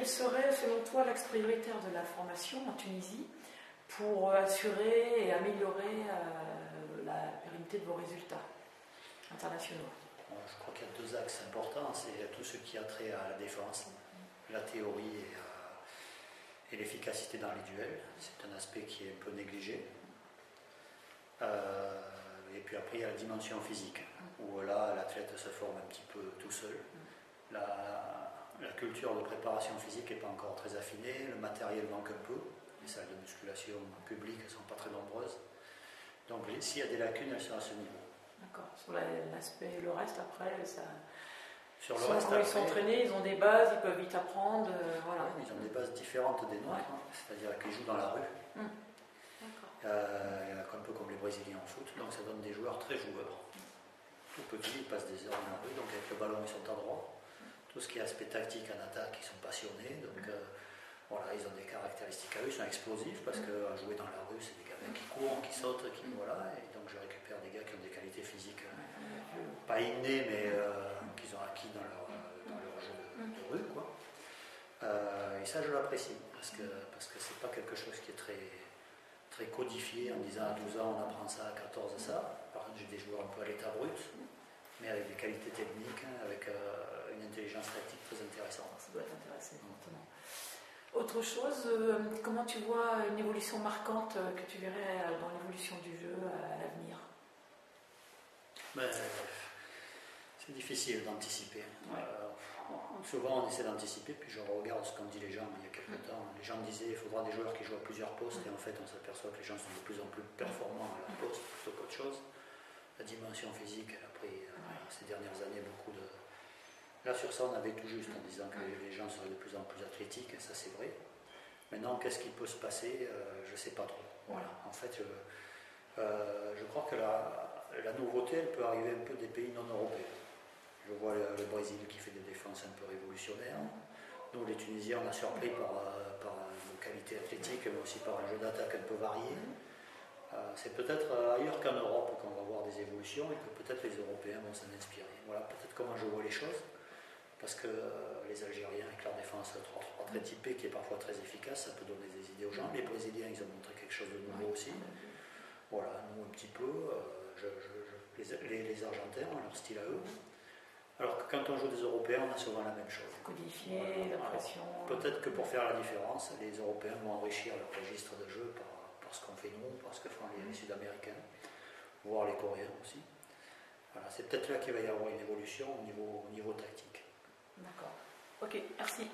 serait, selon toi, l'axe prioritaire de la formation en Tunisie pour assurer et améliorer la pérennité de vos résultats internationaux? Je crois qu'il y a deux axes importants. C'est tout ce qui a trait à la défense, la théorie et l'efficacité dans les duels. C'est un aspect qui est un peu négligé. Et puis après, il y a la dimension physique, où là, l'athlète se forme un petit peu tout seul. La culture de préparation physique n'est pas encore très affinée, le matériel manque un peu, les salles de musculation publiques ne sont pas très nombreuses. Donc s'il y a des lacunes, elles sont à ce niveau. D'accord. Sur l'aspect, le reste après, ça... Sur le reste, quand ils sont entraînés, ils ont des bases, ils peuvent vite apprendre. Voilà. Ils ont des bases différentes des nôtres, c'est-à-dire qu'ils jouent dans la rue. Un peu comme les Brésiliens en foot, donc ça donne des joueurs très joueurs. Tout petits, ils passent des heures dans la rue, donc avec le ballon ils sont à droit. Tout ce qui est aspect tactique en attaque, ils sont passionnés, donc voilà, ils ont des caractéristiques à eux, ils sont explosifs parce que jouer dans la rue, c'est des gamins qui courent, qui sautent, voilà, et donc je récupère des gars qui ont des qualités physiques pas innées, mais qu'ils ont acquis dans leur jeu de rue, quoi. Et ça, je l'apprécie parce que c'est pas quelque chose qui est très codifié en disant à 12 ans on apprend ça, à 14 ça. Par contre, j'ai des joueurs un peu à l'état brut, mais avec des qualités techniques, avec une intelligence tactique très intéressante. Ça doit être intéressant, fortement. Autre chose, comment tu vois une évolution marquante que tu verrais dans l'évolution du jeu à l'avenir? C'est difficile d'anticiper. Souvent on essaie d'anticiper, puis je regarde ce qu'ont dit les gens il y a quelques temps. Les gens disaient qu'il faudra des joueurs qui jouent à plusieurs postes, et en fait on s'aperçoit que les gens sont de plus en plus performants à la poste plutôt qu'autre chose. La dimension physique, elle a pris ces dernières années beaucoup de... Là sur ça on avait tout juste en disant que les gens seraient de plus en plus athlétiques, et ça c'est vrai. Maintenant qu'est-ce qui peut se passer, je ne sais pas trop. Voilà. En fait je crois que la nouveauté elle peut arriver un peu des pays non européens. Je vois le Brésil qui fait des défenses un peu révolutionnaires. Nous, les Tunisiens, on a surpris par nos qualités athlétiques, mais aussi par un jeu d'attaque un peu varié. C'est peut-être ailleurs qu'en Europe qu'on va voir des évolutions et que peut-être les Européens vont s'en inspirer. Voilà peut-être comment je vois les choses. Parce que les Algériens, avec leur défense 3-3 très typée, qui est parfois très efficace, ça peut donner des idées aux gens. Les Brésiliens, ils ont montré quelque chose de nouveau aussi. Voilà, nous un petit peu. Les Argentins ont leur style à eux. Alors que quand on joue des Européens, on a souvent la même chose. Codifié, la pression. Peut-être que pour faire la différence, les Européens vont enrichir leur registre de jeu par ce qu'on fait nous, par ce que font les Sud-Américains, voire les Coréens aussi. Voilà, c'est peut-être là qu'il va y avoir une évolution au niveau tactique. D'accord. Ok, merci.